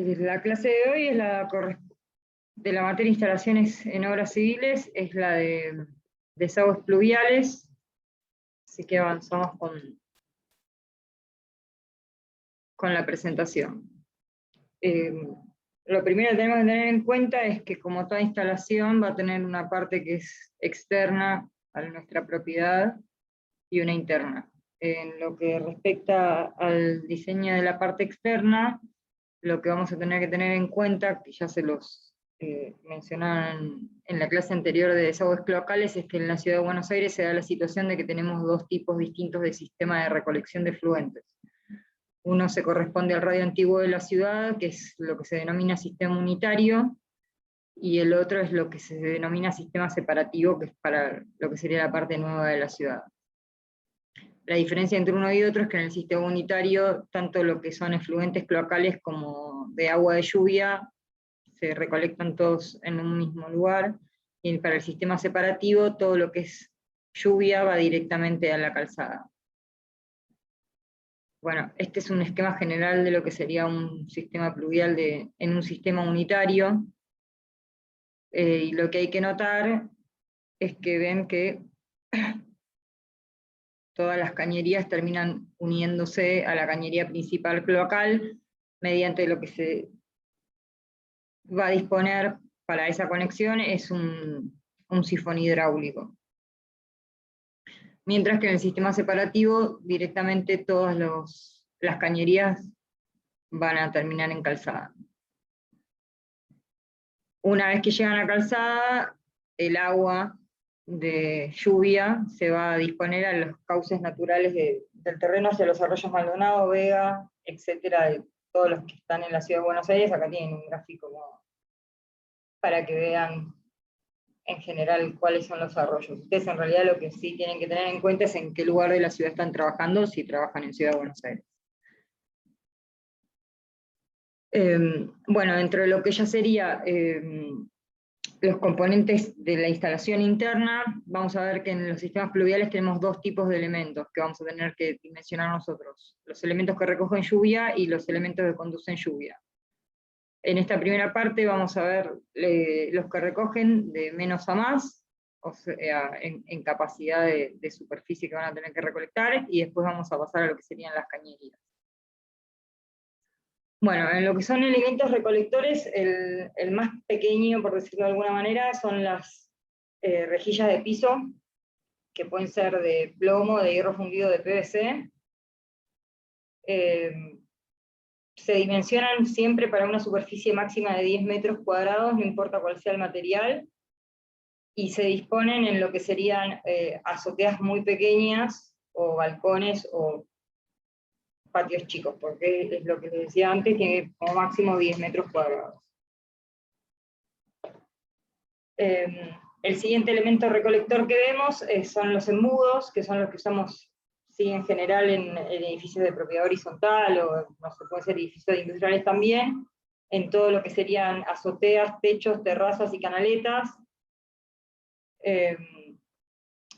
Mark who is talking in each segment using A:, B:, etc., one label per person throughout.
A: La clase de hoy es de la materia instalaciones en obras civiles, es la de desagües pluviales, así que avanzamos con la presentación. Lo primero que tenemos que tener en cuenta es que como toda instalación va a tener una parte que es externa a nuestra propiedad y una interna. En lo que respecta al diseño de la parte externa, lo que vamos a tener que tener en cuenta, que ya se los mencionaron en la clase anterior de desagües cloacales, es que en la Ciudad de Buenos Aires se da la situación de que tenemos dos tipos distintos de sistema de recolección de efluentes. Uno se corresponde al radio antiguo de la ciudad, que es lo que se denomina sistema unitario, y el otro es lo que se denomina sistema separativo, que es para lo que sería la parte nueva de la ciudad. La diferencia entre uno y otro es que en el sistema unitario, tanto lo que son efluentes cloacales como de agua de lluvia, se recolectan todos en un mismo lugar, y para el sistema separativo, todo lo que es lluvia va directamente a la calzada. Bueno, este es un esquema general de lo que sería un sistema pluvial en un sistema unitario, y lo que hay que notar es que ven que todas las cañerías terminan uniéndose a la cañería principal cloacal, mediante lo que se va a disponer para esa conexión es un sifón hidráulico. Mientras que en el sistema separativo, directamente todas las cañerías van a terminar en calzada. Una vez que llegan a calzada, el agua de lluvia se va a disponer a los cauces naturales del terreno hacia los arroyos Maldonado, Vega, etcétera, de todos los que están en la Ciudad de Buenos Aires. Acá tienen un gráfico para que vean en general cuáles son los arroyos. Ustedes en realidad lo que sí tienen que tener en cuenta es en qué lugar de la ciudad están trabajando, si trabajan en Ciudad de Buenos Aires. Bueno, dentro de lo que ya sería los componentes de la instalación interna, vamos a ver que en los sistemas pluviales tenemos dos tipos de elementos que vamos a tener que dimensionar nosotros: los elementos que recogen lluvia y los elementos que conducen lluvia. En esta primera parte vamos a ver los que recogen de menos a más, o sea, en capacidad de superficie que van a tener que recolectar, y después vamos a pasar a lo que serían las cañerías. Bueno, en lo que son elementos recolectores, el más pequeño, por decirlo de alguna manera, son las rejillas de piso, que pueden ser de plomo, de hierro fundido, de PVC. Se dimensionan siempre para una superficie máxima de 10 metros cuadrados, no importa cuál sea el material, y se disponen en lo que serían azoteas muy pequeñas, o balcones, o patios chicos, porque es lo que les decía antes, tiene como máximo 10 metros cuadrados. El siguiente elemento recolector que vemos son los embudos, que son los que usamos en general en edificios de propiedad horizontal, o no sé, pueden ser edificios industriales también, en todo lo que serían azoteas, techos, terrazas y canaletas.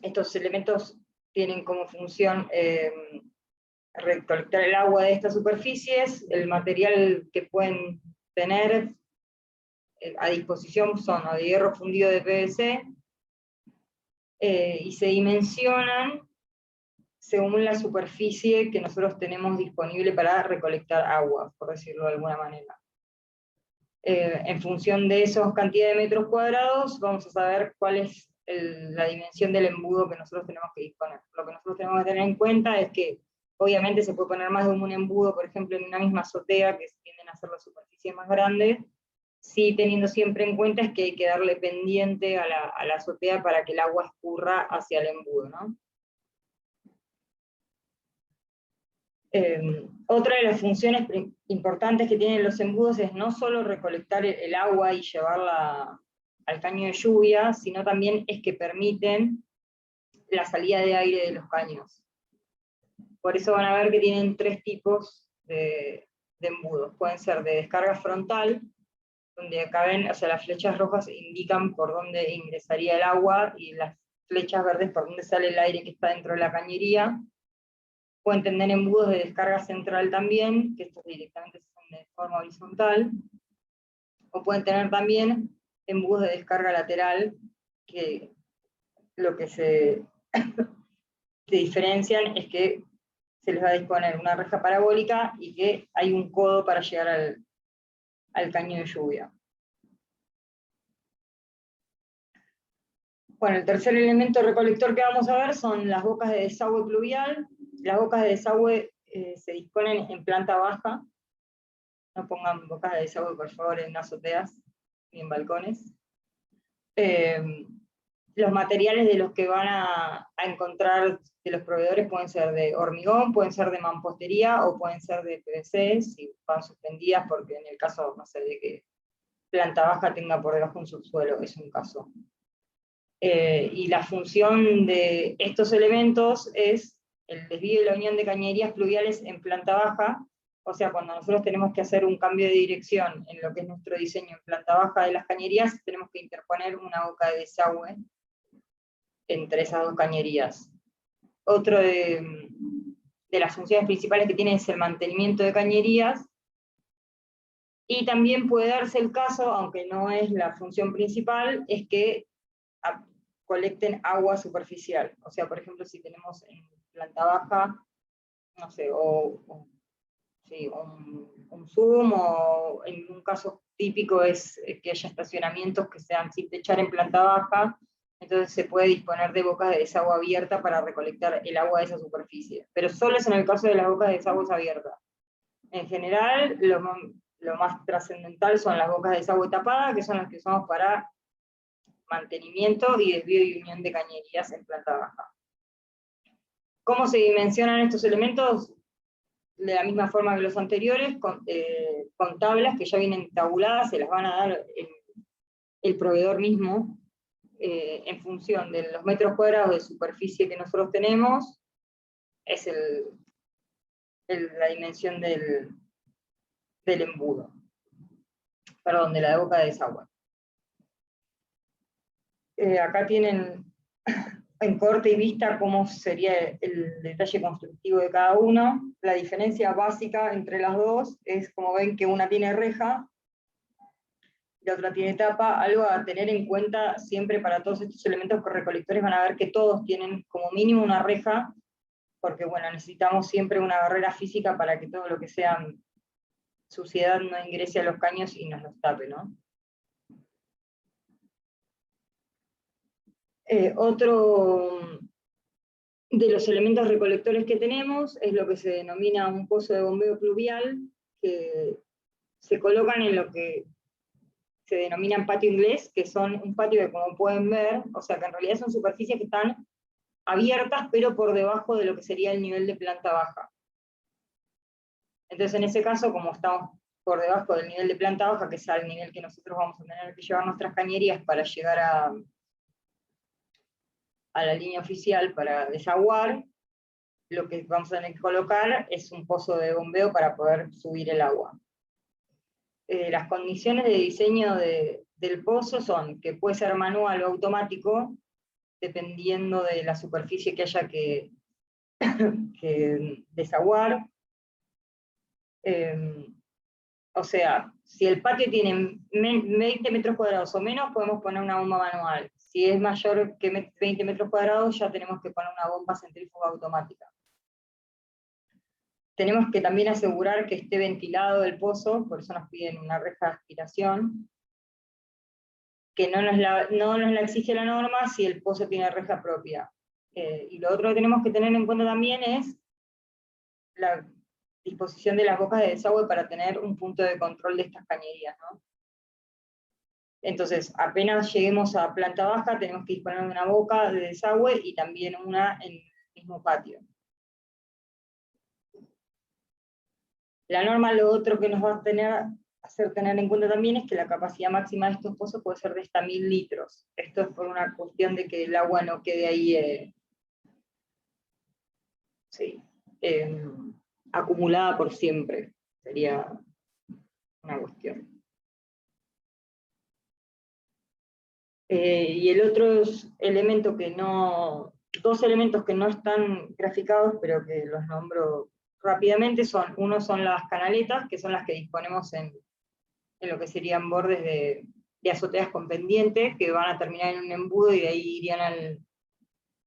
A: Estos elementos tienen como función recolectar el agua de estas superficies. El material que pueden tener a disposición son de hierro fundido de PVC, y se dimensionan según la superficie que nosotros tenemos disponible para recolectar agua, por decirlo de alguna manera. En función de esas cantidades de metros cuadrados, vamos a saber cuál es la dimensión del embudo que nosotros tenemos que disponer. Lo que nosotros tenemos que tener en cuenta es que obviamente se puede poner más de un embudo, por ejemplo, en una misma azotea, que tienden a ser la superficie más grande, sí teniendo siempre en cuenta es que hay que darle pendiente a la azotea para que el agua escurra hacia el embudo, ¿no? Otra de las funciones importantes que tienen los embudos es no solo recolectar el agua y llevarla al caño de lluvia, sino también es que permiten la salida de aire de los caños. Por eso van a ver que tienen tres tipos de embudos. Pueden ser de descarga frontal, donde acá ven, o sea, las flechas rojas indican por dónde ingresaría el agua, y las flechas verdes por dónde sale el aire que está dentro de la cañería. pueden tener embudos de descarga central también, que estos directamente son de forma horizontal, o pueden tener también embudos de descarga lateral, que lo que se diferencian es que se les va a disponer una reja parabólica y que hay un codo para llegar al caño de lluvia. Bueno, el tercer elemento recolector que vamos a ver son las bocas de desagüe pluvial. Las bocas de desagüe se disponen en planta baja. No pongan bocas de desagüe, por favor, en azoteas ni en balcones. Los materiales de los que van a encontrar de los proveedores pueden ser de hormigón, pueden ser de mampostería o pueden ser de PVC, si van suspendidas, porque en el caso, no sé, de que planta baja tenga por debajo un subsuelo, es un caso. Y la función de estos elementos es el desvío y la unión de cañerías pluviales en planta baja, o sea, cuando nosotros tenemos que hacer un cambio de dirección en lo que es nuestro diseño en planta baja de las cañerías, tenemos que interponer una boca de desagüe entre esas dos cañerías. Otro de las funciones principales que tiene es el mantenimiento de cañerías, y también puede darse el caso, aunque no es la función principal, es que colecten agua superficial. O sea, por ejemplo, si tenemos en planta baja, no sé, sí, un Zoom, o en un caso típico es que haya estacionamientos que sean sin techar en planta baja, entonces se puede disponer de bocas de desagüe abierta para recolectar el agua de esa superficie. Pero solo es en el caso de las bocas de desagüe abiertas. En general, lo más trascendental son las bocas de desagüe tapadas, que son las que usamos para mantenimiento y desvío y unión de cañerías en planta baja. ¿Cómo se dimensionan estos elementos? De la misma forma que los anteriores, con tablas que ya vienen tabuladas, se las van a dar el proveedor mismo, en función de los metros cuadrados de superficie que nosotros tenemos, es la dimensión del embudo, perdón, de la boca de desagüe. Acá tienen en corte y vista cómo sería el detalle constructivo de cada uno. La diferencia básica entre las dos es, como ven, que una tiene reja, la otra tiene tapa. Algo a tener en cuenta siempre para todos estos elementos recolectores, van a ver que todos tienen como mínimo una reja, porque bueno, necesitamos siempre una barrera física para que todo lo que sea suciedad no ingrese a los caños y nos los tape, ¿no? Otro de los elementos recolectores que tenemos es lo que se denomina un pozo de bombeo pluvial, que se colocan en lo que se denomina patio inglés, que son un patio que, como pueden ver, o sea que en realidad son superficies que están abiertas, pero por debajo de lo que sería el nivel de planta baja. Entonces en ese caso, como estamos por debajo del nivel de planta baja, que es el nivel que nosotros vamos a tener que llevar nuestras cañerías para llegar a la línea oficial para desaguar, lo que vamos a tener que colocar es un pozo de bombeo para poder subir el agua. Las condiciones de diseño del pozo son que puede ser manual o automático, dependiendo de la superficie que haya que desaguar. O sea, si el patio tiene 20 metros cuadrados o menos, podemos poner una bomba manual. Si es mayor que 20 metros cuadrados, ya tenemos que poner una bomba centrífuga automática. Tenemos que también asegurar que esté ventilado el pozo, por eso nos piden una reja de aspiración, que no nos la exige la norma si el pozo tiene reja propia. Y lo otro que tenemos que tener en cuenta también es la disposición de las bocas de desagüe para tener un punto de control de estas cañerías, ¿no? Entonces, apenas lleguemos a planta baja, tenemos que disponer de una boca de desagüe y también una en el mismo patio. La norma, lo otro que nos va a hacer tener en cuenta también es que la capacidad máxima de estos pozos puede ser de hasta 1000 litros. Esto es por una cuestión de que el agua no quede ahí acumulada por siempre. Sería una cuestión. Y el otro elemento que no dos elementos que no están graficados, pero que los nombro rápidamente, uno son las canaletas, que son las que disponemos en lo que serían bordes de azoteas con pendiente, que van a terminar en un embudo y de ahí irían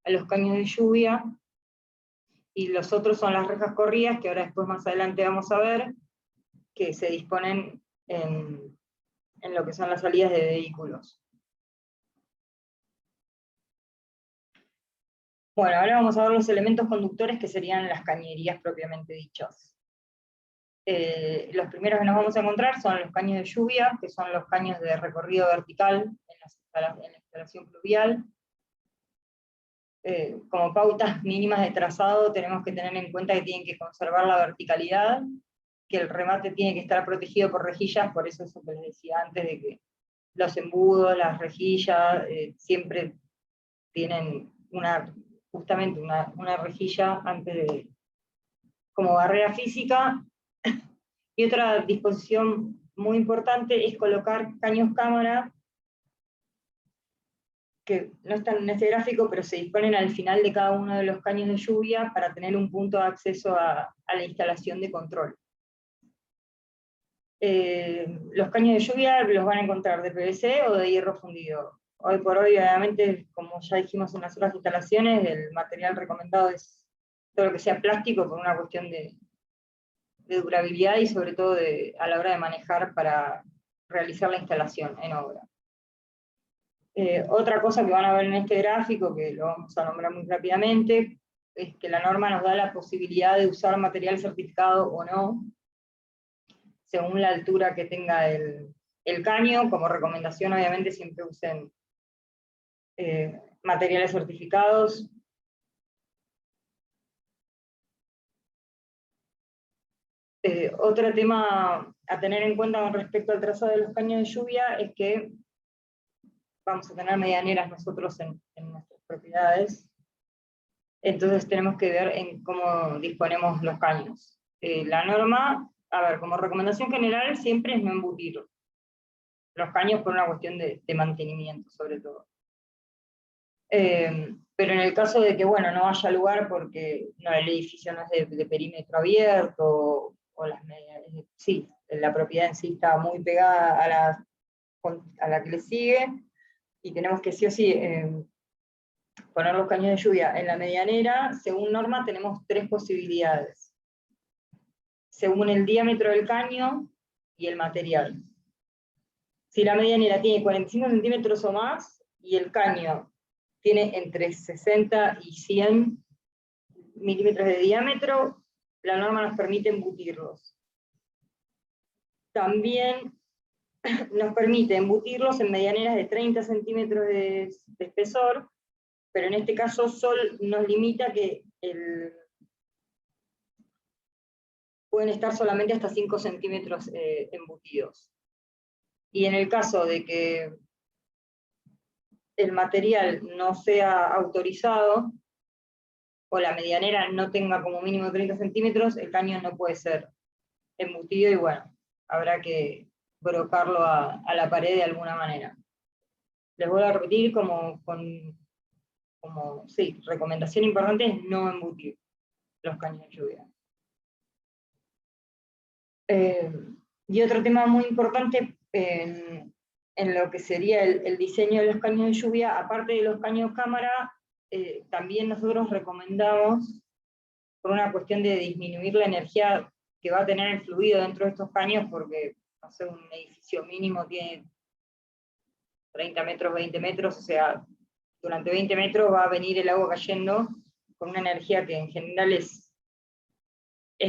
A: a los caños de lluvia. Y los otros son las rejas corridas, que ahora después más adelante vamos a ver, que se disponen en lo que son las salidas de vehículos. Bueno, ahora vamos a ver los elementos conductores que serían las cañerías propiamente dichas. Los primeros que nos vamos a encontrar son los caños de lluvia, que son los caños de recorrido vertical en la instalación pluvial. Como pautas mínimas de trazado tenemos que tener en cuenta que tienen que conservar la verticalidad, que el remate tiene que estar protegido por rejillas, por eso que les decía antes de que los embudos, las rejillas, siempre tienen justamente una rejilla como barrera física. Y otra disposición muy importante es colocar caños cámara, que no están en este gráfico, pero se disponen al final de cada uno de los caños de lluvia para tener un punto de acceso a la instalación de control. Los caños de lluvia los van a encontrar de PVC o de hierro fundido. Hoy por hoy, obviamente, como ya dijimos en las otras instalaciones, el material recomendado es todo lo que sea plástico, por una cuestión de durabilidad y sobre todo a la hora de manejar para realizar la instalación en obra. Otra cosa que van a ver en este gráfico, que lo vamos a nombrar muy rápidamente, es que la norma nos da la posibilidad de usar material certificado o no, según la altura que tenga el caño. Como recomendación, obviamente, siempre usen materiales certificados. Otro tema a tener en cuenta con respecto al trazado de los caños de lluvia es que vamos a tener medianeras nosotros en nuestras propiedades, entonces tenemos que ver en cómo disponemos los caños. La norma, a ver, como recomendación general, siempre es no embutir los caños por una cuestión de mantenimiento, sobre todo. Pero en el caso de que, bueno, no haya lugar porque el edificio no es de perímetro abierto, o sí, la propiedad en sí está muy pegada a la que le sigue, y tenemos que sí o sí poner los caños de lluvia en la medianera. Según norma tenemos tres posibilidades, según el diámetro del caño y el material. Si la medianera tiene 45 centímetros o más, y el caño tiene entre 60 y 100 milímetros de diámetro, la norma nos permite embutirlos. También nos permite embutirlos en medianeras de 30 centímetros de espesor, pero en este caso Sol nos limita que pueden estar solamente hasta 5 centímetros embutidos. Y en el caso de que el material no sea autorizado, o la medianera no tenga como mínimo 30 centímetros, el caño no puede ser embutido, y bueno, habrá que brocarlo a la pared de alguna manera. Les voy a repetir sí, recomendación importante es no embutir los caños de lluvia. Y otro tema muy importante en lo que sería el diseño de los caños de lluvia, aparte de los caños cámara, también nosotros recomendamos, por una cuestión de disminuir la energía que va a tener el fluido dentro de estos caños, porque, no sé, un edificio mínimo tiene 30 metros, 20 metros, o sea, durante 20 metros va a venir el agua cayendo con una energía que en general es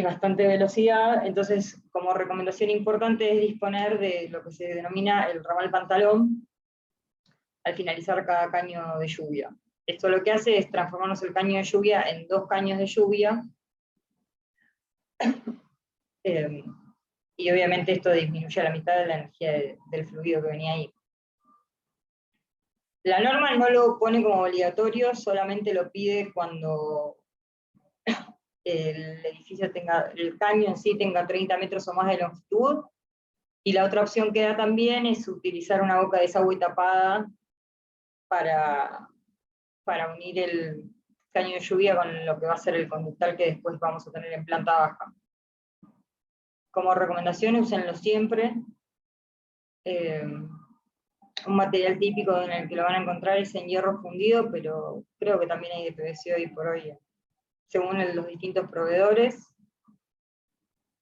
A: bastante velocidad. Entonces, como recomendación importante es disponer de lo que se denomina el ramal pantalón al finalizar cada caño de lluvia. Esto lo que hace es transformarnos el caño de lluvia en dos caños de lluvia, y obviamente esto disminuye a la mitad de la energía del fluido que venía ahí. La norma no lo pone como obligatorio, solamente lo pide cuando el edificio el caño en sí tenga 30 metros o más de longitud, y la otra opción que da también es utilizar una boca de desagüe tapada para unir caño de lluvia con lo que va a ser el conductal que después vamos a tener en planta baja. Como recomendación, úsenlo siempre. Un material típico en el que lo van a encontrar es en hierro fundido, pero creo que también hay de PVC hoy por hoy, según los distintos proveedores.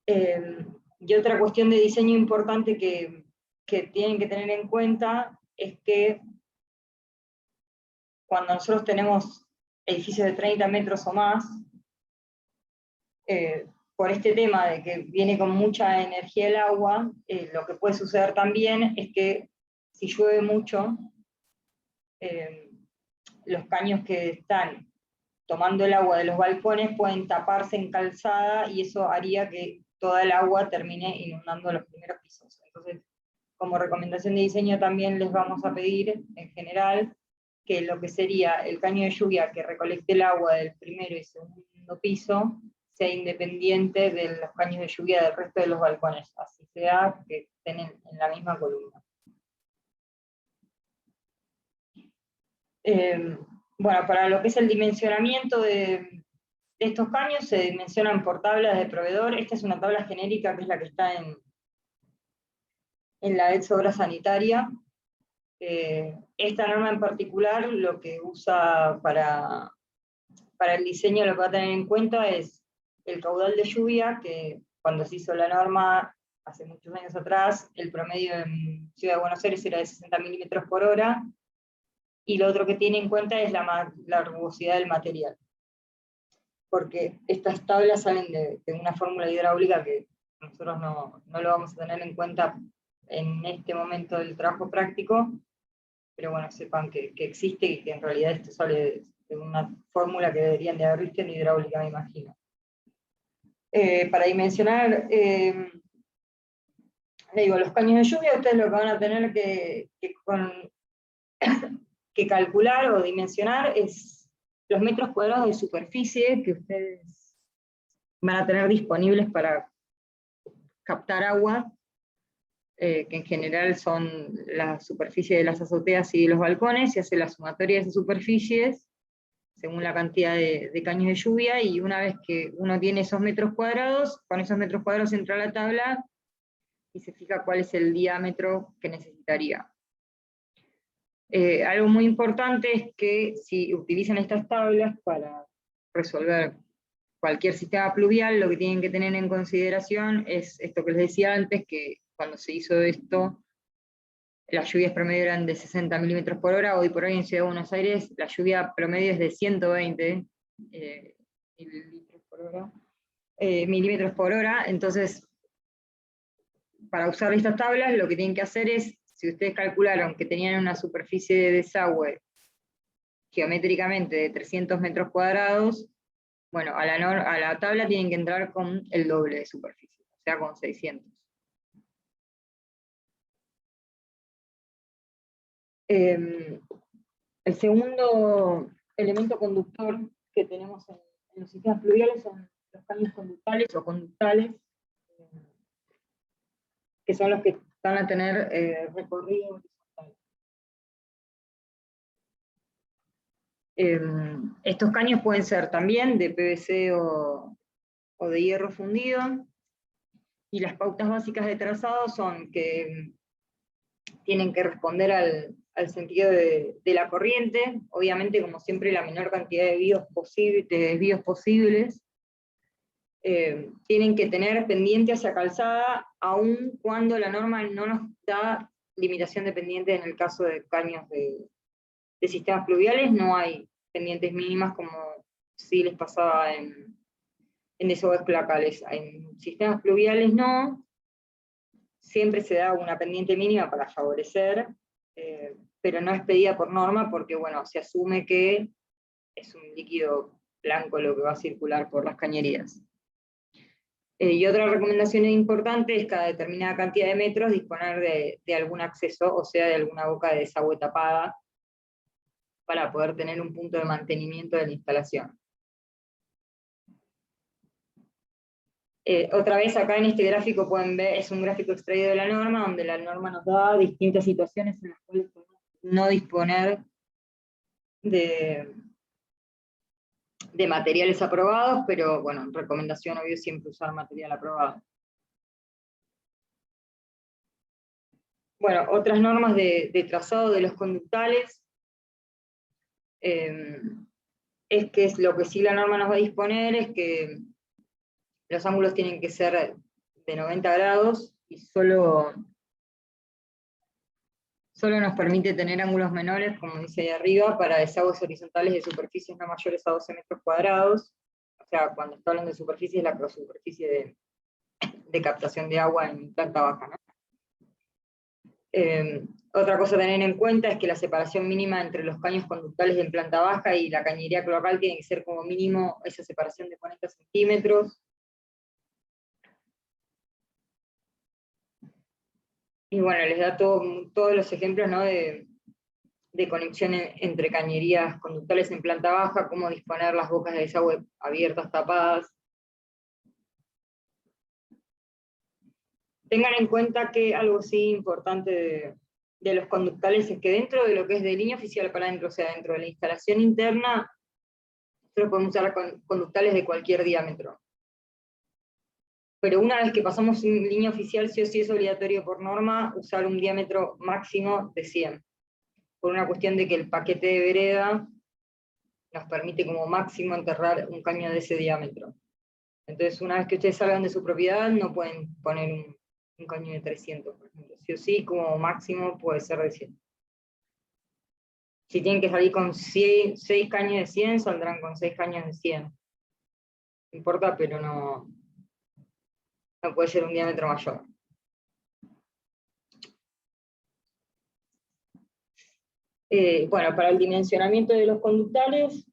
A: Y otra cuestión de diseño importante que tienen que tener en cuenta es que cuando nosotros tenemos edificios de 30 metros o más, por este tema de que viene con mucha energía el agua, lo que puede suceder también es que si llueve mucho, los caños que están tomando el agua de los balcones pueden taparse en calzada y eso haría que toda el agua termine inundando los primeros pisos. Entonces, como recomendación de diseño también les vamos a pedir, en general, que lo que sería el caño de lluvia que recolecte el agua del primero y segundo piso sea independiente de los caños de lluvia del resto de los balcones, así sea que estén en la misma columna. Bueno, para lo que es el dimensionamiento de estos caños, se dimensionan por tablas de proveedor. Esta es una tabla genérica que es la que está en la EDS Obra Sanitaria. Esta norma en particular lo que usa para el diseño, lo que va a tener en cuenta es el caudal de lluvia, que cuando se hizo la norma hace muchos años atrás, el promedio en Ciudad de Buenos Aires era de 60 milímetros por hora, y lo otro que tiene en cuenta es la rugosidad del material. Porque estas tablas salen de una fórmula hidráulica que nosotros no lo vamos a tener en cuenta en este momento del trabajo práctico, pero bueno, sepan que existe y que en realidad esto sale de una fórmula que deberían de haber visto en hidráulica, me imagino. Para dimensionar, le digo, los caños de lluvia, ustedes lo que van a tener que calcular o dimensionar es los metros cuadrados de superficie que ustedes van a tener disponibles para captar agua, que en general son la superficie de las azoteas y de los balcones, se hace la sumatoria de esas superficies según la cantidad de caños de lluvia, y una vez que uno tiene esos metros cuadrados, con esos metros cuadrados entra a la tabla y se fija cuál es el diámetro que necesitaría. Algo muy importante es que si utilizan estas tablas para resolver cualquier sistema pluvial, lo que tienen que tener en consideración es esto que les decía antes, que cuando se hizo esto, las lluvias promedio eran de 60 milímetros por hora, hoy por hoy en Ciudad de Buenos Aires la lluvia promedio es de 120 milímetros por hora, entonces para usar estas tablas lo que tienen que hacer es, si ustedes calcularon que tenían una superficie de desagüe geométricamente de 300 metros cuadrados, bueno, a la tabla tienen que entrar con el doble de superficie, o sea, con 600. El segundo elemento conductor que tenemos en los sistemas pluviales son los caños conductales o conductales, que son los que van a tener recorrido horizontal. Estos caños pueden ser también de PVC o de hierro fundido, y las pautas básicas de trazado son que tienen que responder al sentido de la corriente, obviamente como siempre la menor cantidad de desvíos posibles, tienen que tener pendiente hacia calzada, aun cuando la norma no nos da limitación de pendiente en el caso de caños de sistemas pluviales, no hay pendientes mínimas como sí les pasaba en desagües cloacales. En sistemas pluviales no, siempre se da una pendiente mínima para favorecer, pero no es pedida por norma porque, bueno, se asume que es un líquido blanco lo que va a circular por las cañerías. Y otra recomendación importante es cada determinada cantidad de metros disponer de algún acceso, o sea, de alguna boca de desagüe tapada, para poder tener un punto de mantenimiento de la instalación. Otra vez acá en este gráfico pueden ver, es un gráfico extraído de la norma, donde la norma nos da distintas situaciones en las cuales podemos no disponer de de materiales aprobados, pero bueno, recomendación obvio siempre usar material aprobado. Bueno, otras normas de trazado de los conductales, es que es lo que sí la norma nos va a disponer, es que los ángulos tienen que ser de 90 grados, y solo nos permite tener ángulos menores, como dice ahí arriba, para desagües horizontales de superficies no mayores a 12 metros cuadrados. O sea, cuando está hablando de superficie, es la superficie de captación de agua en planta baja, ¿no? Otra cosa a tener en cuenta es que la separación mínima entre los caños conductales en planta baja y la cañería cloacal tiene que ser como mínimo esa separación de 40 centímetros. Y bueno, les da todos los ejemplos, ¿no?, de conexión entre cañerías conductales en planta baja, cómo disponer las bocas de desagüe abiertas, tapadas. Tengan en cuenta que algo sí importante de los conductales es que dentro de lo que es de línea oficial para adentro, o sea, dentro de la instalación interna, nosotros podemos usar conductales de cualquier diámetro. Pero una vez que pasamos en línea oficial, sí o sí es obligatorio por norma usar un diámetro máximo de 100. Por una cuestión de que el paquete de vereda nos permite como máximo enterrar un caño de ese diámetro. Entonces, una vez que ustedes salgan de su propiedad, no pueden poner un caño de 300, por ejemplo. Sí o sí, como máximo puede ser de 100. Si tienen que salir con 6 caños de 100, saldrán con 6 caños de 100. No importa, pero no puede ser un diámetro mayor. Bueno, para el dimensionamiento de los conductales,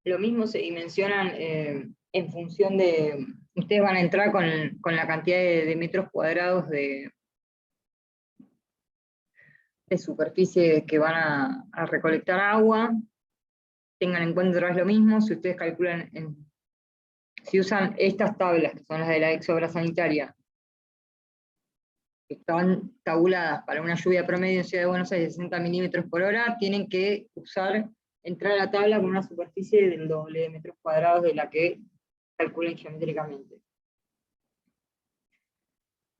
A: lo mismo se dimensionan en función de... Ustedes van a entrar con la cantidad de metros cuadrados de superficie que van a recolectar agua. Tengan en cuenta otra vez lo mismo, si ustedes calculan, si usan estas tablas, que son las de la ex obra sanitaria, que están tabuladas para una lluvia promedio en Ciudad de Buenos Aires de 60 milímetros por hora, tienen que entrar a la tabla con una superficie del doble de metros cuadrados de la que calculen geométricamente.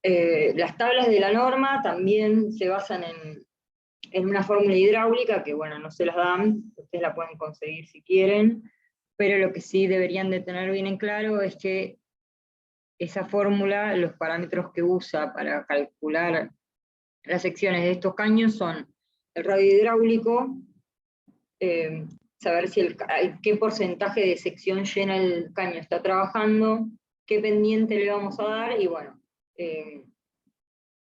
A: Las tablas de la norma también se basan en una fórmula hidráulica, que bueno, no se las dan, ustedes la pueden conseguir si quieren, pero lo que sí deberían de tener bien en claro es que esa fórmula, los parámetros que usa para calcular las secciones de estos caños son el radio hidráulico, saber si qué porcentaje de sección llena el caño está trabajando, qué pendiente le vamos a dar, y bueno,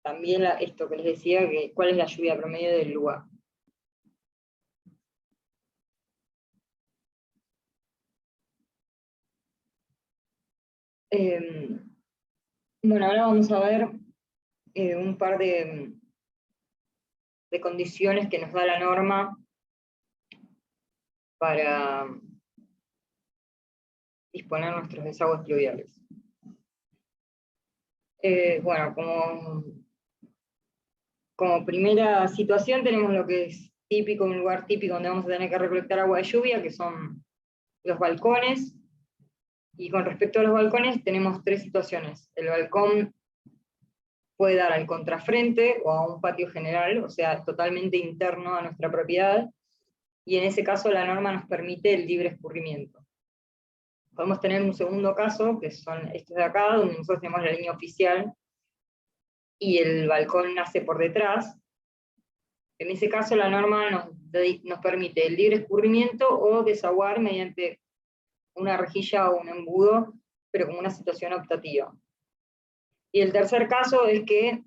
A: también esto que les decía, que cuál es la lluvia promedio del lugar. Bueno, ahora vamos a ver un par de condiciones que nos da la norma para disponer nuestros desagües pluviales. Bueno, como primera situación tenemos lo que es típico, un lugar típico donde vamos a tener que recolectar agua de lluvia, que son los balcones. Y con respecto a los balcones tenemos 3 situaciones. El balcón puede dar al contrafrente o a un patio general, o sea, totalmente interno a nuestra propiedad, y en ese caso la norma nos permite el libre escurrimiento. Podemos tener un segundo caso, que son estos de acá, donde nosotros tenemos la línea oficial, y el balcón nace por detrás. En ese caso la norma nos permite el libre escurrimiento o desaguar mediante una rejilla o un embudo, pero como una situación optativa. Y el tercer caso es que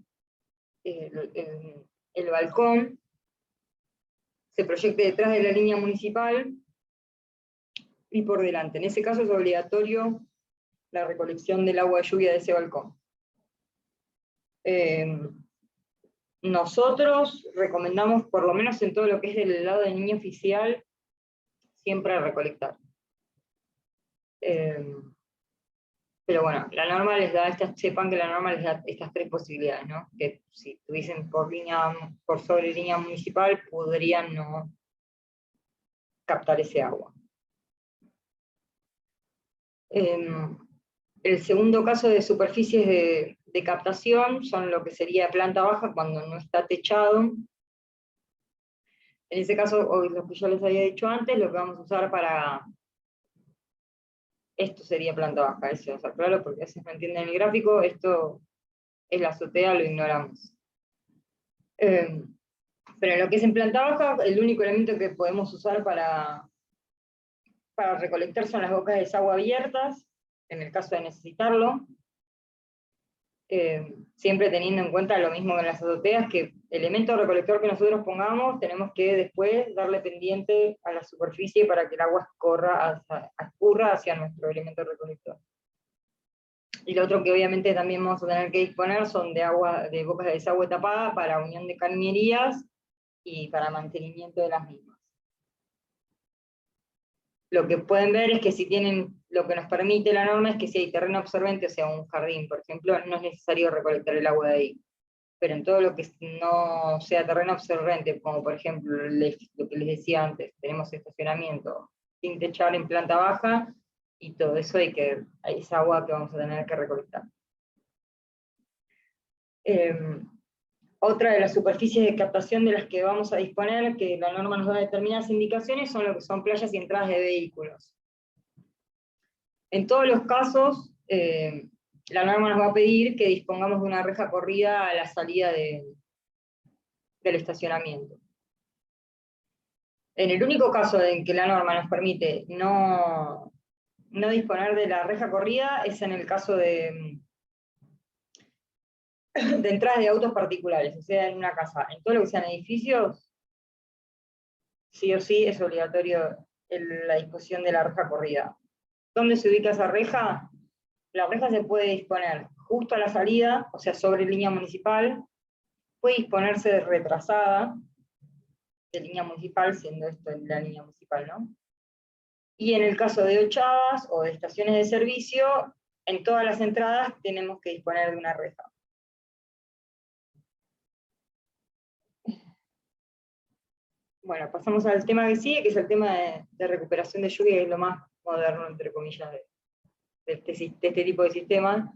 A: el balcón se proyecte detrás de la línea municipal y por delante. En ese caso es obligatorio la recolección del agua de lluvia de ese balcón. Nosotros recomendamos, por lo menos en todo lo que es del lado de línea oficial, siempre recolectar. Pero bueno, la norma les da sepan que la norma les da estas 3 posibilidades, ¿no? Que si estuviesen por sobre línea municipal, podrían no captar ese agua. El segundo caso de superficies de captación son lo que sería planta baja cuando no está techado. En ese caso, hoy lo que yo les había dicho antes, lo que vamos a usar para... Esto sería planta baja, eso, o sea, claro, porque a veces no entienden el gráfico, esto es la azotea, lo ignoramos. Pero en lo que es en planta baja, el único elemento que podemos usar para recolectar son las bocas de desagüe abiertas, en el caso de necesitarlo, siempre teniendo en cuenta lo mismo que en las azoteas, que elemento recolector que nosotros pongamos, tenemos que después darle pendiente a la superficie para que el agua escurra hacia nuestro elemento recolector. Y lo otro que obviamente también vamos a tener que disponer son de bocas de desagüe tapada para unión de cañerías y para mantenimiento de las mismas. Lo que pueden ver es que si tienen, lo que nos permite la norma es que si hay terreno absorbente, o sea, un jardín, por ejemplo, no es necesario recolectar el agua de ahí. Pero en todo lo que no sea terreno absorbente, como por ejemplo lo que les decía antes, tenemos estacionamiento sin techar en planta baja, y todo eso es agua que vamos a tener que recolectar. Otra de las superficies de captación de las que vamos a disponer, que la norma nos da determinadas indicaciones, son lo que son playas y entradas de vehículos. En todos los casos, la norma nos va a pedir que dispongamos de una reja corrida a la salida del estacionamiento. En el único caso en que la norma nos permite no disponer de la reja corrida es en el caso de entradas de autos particulares, o sea, en una casa. En todo lo que sean edificios, sí o sí es obligatorio la disposición de la reja corrida. ¿Dónde se ubica esa reja? La reja se puede disponer justo a la salida, o sea, sobre línea municipal, puede disponerse retrasada de línea municipal, siendo esto la línea municipal, ¿no? Y en el caso de ochadas o de estaciones de servicio, en todas las entradas tenemos que disponer de una reja. Bueno, pasamos al tema que sigue, que es el tema de recuperación de lluvia, que es lo más moderno, entre comillas, de este tipo de sistemas.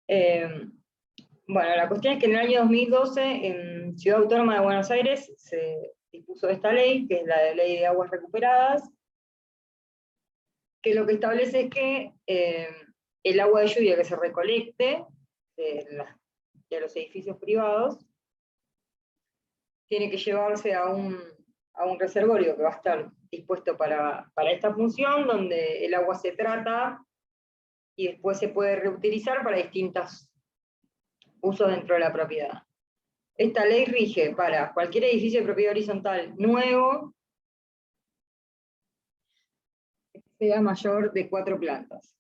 A: Bueno, la cuestión es que en el año 2012, en Ciudad Autónoma de Buenos Aires, se dispuso esta ley, que es la de Ley de Aguas Recuperadas, que lo que establece es que el agua de lluvia que se recolecte de los edificios privados tiene que llevarse a un reservorio que va a estar dispuesto para esta función, donde el agua se trata y después se puede reutilizar para distintos usos dentro de la propiedad. Esta ley rige para cualquier edificio de propiedad horizontal nuevo que sea mayor de 4 plantas.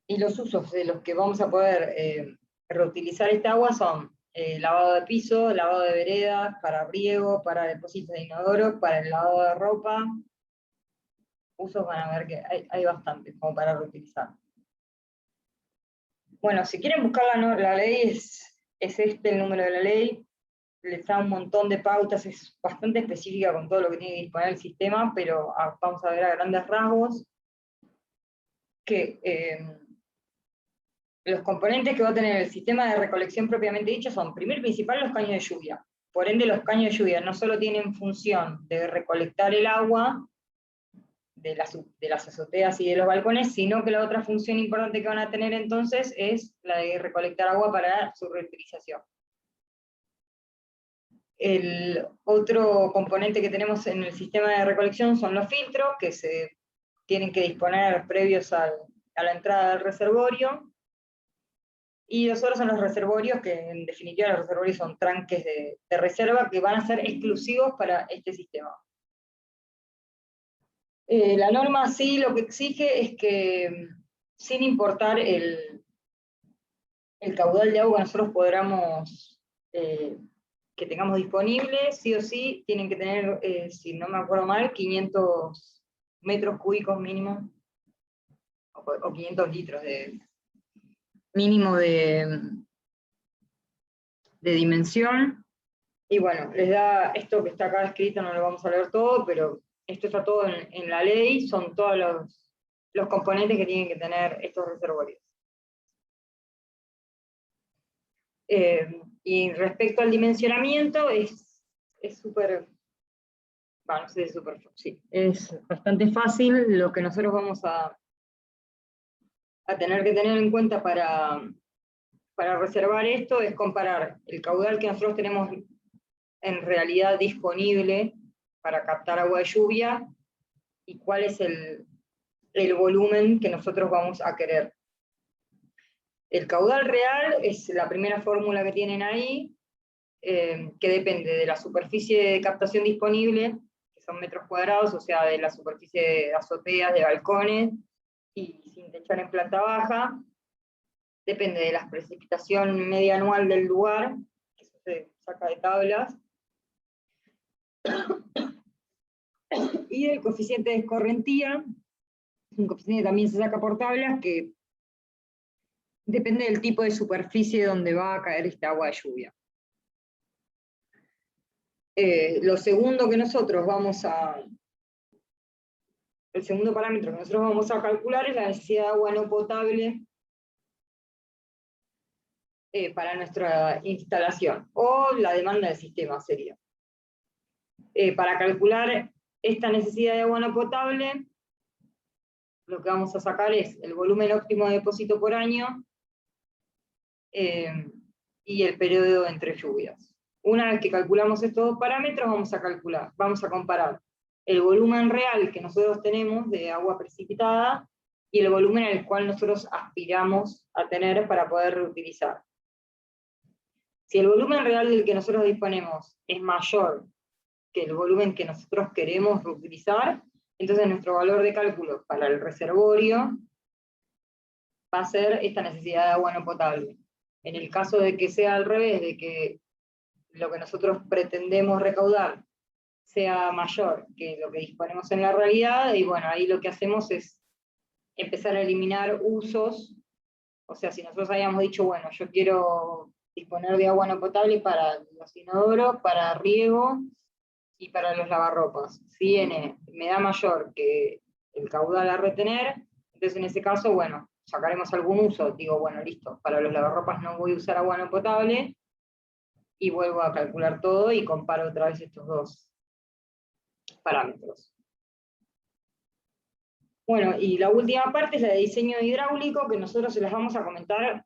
A: Y los usos de los que vamos a poder reutilizar esta agua son lavado de piso, lavado de veredas, para riego, para depósitos de inodoro, para el lavado de ropa. Usos van a ver que hay bastantes como para reutilizar. Bueno, si quieren buscar la ley, es este el número de la ley, les da un montón de pautas, es bastante específica con todo lo que tiene que disponer el sistema, pero vamos a ver a grandes rasgos que los componentes que va a tener el sistema de recolección propiamente dicho son, primero y principal, los caños de lluvia. Por ende, los caños de lluvia no solo tienen función de recolectar el agua de las azoteas y de los balcones, sino que la otra función importante que van a tener entonces es la de recolectar agua para su reutilización. El otro componente que tenemos en el sistema de recolección son los filtros, que se tienen que disponer previos a la entrada del reservorio, y los otros son los reservorios, que en definitiva los reservorios son tranques de reserva que van a ser exclusivos para este sistema. La norma sí lo que exige es que, sin importar el caudal de agua, nosotros podamos, que tengamos disponible, sí o sí, tienen que tener, si no me acuerdo mal, 500 metros cúbicos mínimo, o 500 litros mínimo de dimensión, Y bueno, les da esto que está acá escrito, no lo vamos a leer todo, pero esto está todo en la ley, son todos los componentes que tienen que tener estos reservorios. Y respecto al dimensionamiento, es súper, bueno, no sé, es súper, sí, es bastante fácil. Lo que nosotros vamos a tener que tener en cuenta para reservar esto es comparar el caudal que nosotros tenemos en realidad disponible para captar agua de lluvia y cuál es el volumen que nosotros vamos a querer. El caudal real es la primera fórmula que tienen ahí, que depende de la superficie de captación disponible, que son metros cuadrados, o sea, de la superficie de azoteas, de balcones, y sin techar en planta baja. Depende de la precipitación media anual del lugar, que eso se saca de tablas, y del coeficiente de escorrentía, un coeficiente que también se saca por tablas, que depende del tipo de superficie donde va a caer esta agua de lluvia. Lo segundo que nosotros vamos a... El segundo parámetro que nosotros vamos a calcular es la necesidad de agua no potable para nuestra instalación, o la demanda del sistema sería. Para calcular esta necesidad de agua no potable, lo que vamos a sacar es el volumen óptimo de depósito por año y el periodo entre lluvias. Una vez que calculamos estos dos parámetros, vamos a comparar el volumen real que nosotros tenemos de agua precipitada y el volumen al cual nosotros aspiramos a tener para poder reutilizar. Si el volumen real del que nosotros disponemos es mayor que el volumen que nosotros queremos reutilizar, entonces nuestro valor de cálculo para el reservorio va a ser esta necesidad de agua no potable. En el caso de que sea al revés, de que lo que nosotros pretendemos recaudar sea mayor que lo que disponemos en la realidad, y bueno, ahí lo que hacemos es empezar a eliminar usos. O sea, si nosotros habíamos dicho, bueno, yo quiero disponer de agua no potable para los inodoros, para riego y para los lavarropas. Si me da mayor que el caudal a retener, entonces en ese caso, bueno, sacaremos algún uso. Digo, bueno, listo, para los lavarropas no voy a usar agua no potable, y vuelvo a calcular todo y comparo otra vez estos dos parámetros. Bueno, y la última parte es la de diseño hidráulico, que nosotros se las vamos a comentar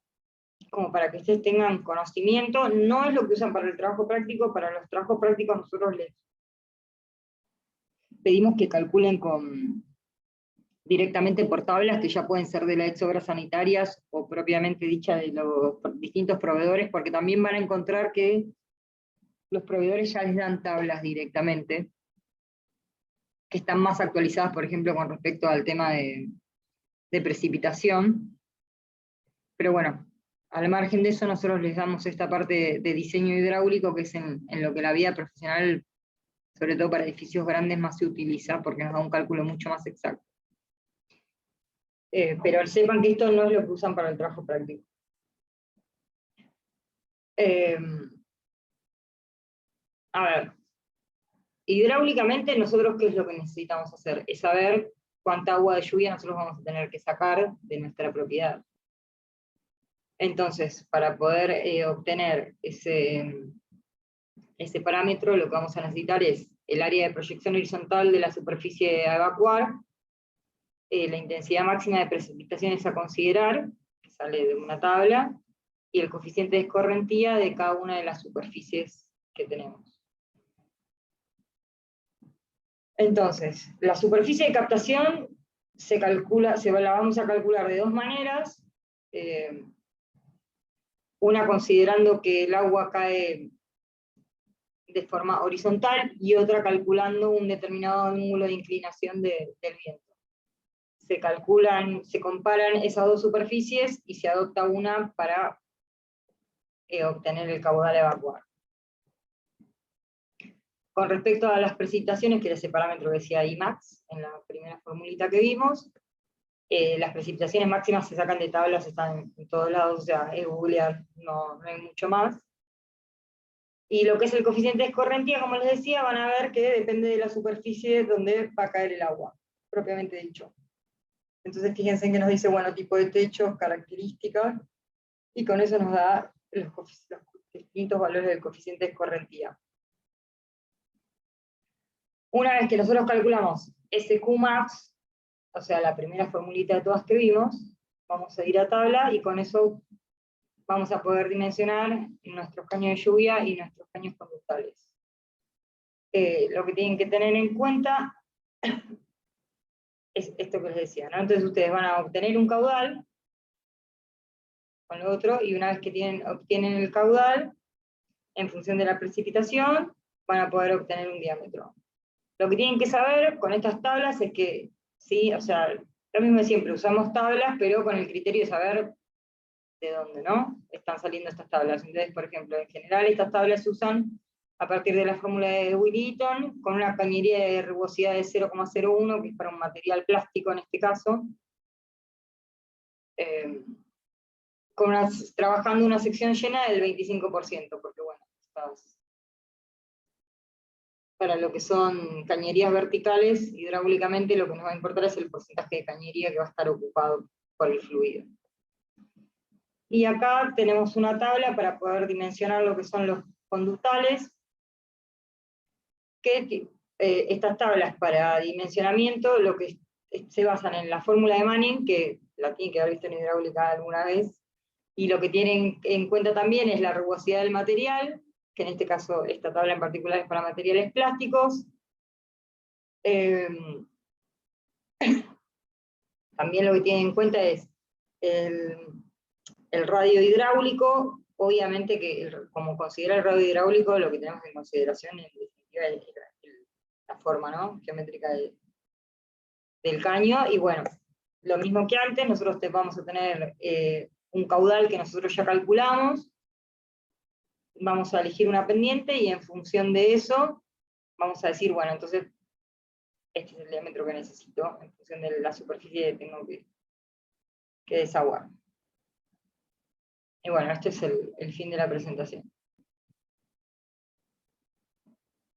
A: como para que ustedes tengan conocimiento. No es lo que usan para el trabajo práctico. Para los trabajos prácticos nosotros les pedimos que calculen directamente por tablas, que ya pueden ser de la ex obras sanitarias o propiamente dicha de los distintos proveedores, porque también van a encontrar que los proveedores ya les dan tablas directamente, que están más actualizadas, por ejemplo, con respecto al tema de precipitación. Pero bueno, al margen de eso, nosotros les damos esta parte de diseño hidráulico, que es en lo que la vida profesional, sobre todo para edificios grandes, más se utiliza, porque nos da un cálculo mucho más exacto. Pero sepan que esto no es lo que usan para el trabajo práctico. A ver, hidráulicamente nosotros, ¿qué es lo que necesitamos hacer? Es saber cuánta agua de lluvia nosotros vamos a tener que sacar de nuestra propiedad. Entonces, para poder obtener ese parámetro, lo que vamos a necesitar es el área de proyección horizontal de la superficie a evacuar, la intensidad máxima de precipitaciones a considerar, que sale de una tabla, y el coeficiente de escorrentía de cada una de las superficies que tenemos. Entonces, la superficie de captación la vamos a calcular de dos maneras. Una considerando que el agua cae de forma horizontal, y otra calculando un determinado ángulo de inclinación del viento. Se comparan esas dos superficies y se adopta una para obtener el caudal a evacuar. Con respecto a las precipitaciones, que era ese parámetro que decía Imax, en la primera formulita que vimos, las precipitaciones máximas se sacan de tablas, están en todos lados, o sea, es googlear, no hay mucho más. Y lo que es el coeficiente de escorrentía, como les decía, van a ver que depende de la superficie donde va a caer el agua, propiamente dicho. Entonces fíjense que nos dice, bueno, tipo de techos, características, y con eso nos da los distintos valores del coeficiente de escorrentía. Una vez que nosotros calculamos SQmax, o sea, la primera formulita de todas que vimos, vamos a ir a tabla y con eso vamos a poder dimensionar nuestros caños de lluvia y nuestros caños conductales. Lo que tienen que tener en cuenta es esto que les decía, ¿no? Entonces ustedes van a obtener un caudal con lo otro, y una vez que obtienen el caudal, en función de la precipitación, van a poder obtener un diámetro. Lo que tienen que saber con estas tablas es que, sí, o sea, lo mismo de siempre, usamos tablas, pero con el criterio de saber de dónde, ¿no? Están saliendo estas tablas. Entonces, por ejemplo, en general estas tablas se usan a partir de la fórmula de Whittington, con una cañería de rugosidad de 0,01, que es para un material plástico en este caso, trabajando una sección llena del 25%, porque bueno, para lo que son cañerías verticales, hidráulicamente lo que nos va a importar es el porcentaje de cañería que va a estar ocupado por el fluido. Y acá tenemos una tabla para poder dimensionar lo que son los conductales, que estas tablas para dimensionamiento lo que se basan en la fórmula de Manning, que la tienen que haber visto en hidráulica alguna vez, y lo que tienen en cuenta también es la rugosidad del material, que en este caso esta tabla en particular es para materiales plásticos. También lo que tienen en cuenta es el radio hidráulico. Obviamente que como considera el radio hidráulico, lo que tenemos en consideración en definitiva es la forma, ¿no?, geométrica del caño. Y bueno, lo mismo que antes, nosotros vamos a tener un caudal que nosotros ya calculamos, vamos a elegir una pendiente, y en función de eso vamos a decir, bueno, entonces este es el diámetro que necesito, en función de la superficie que tengo que desaguar. Y bueno, este es el fin de la presentación.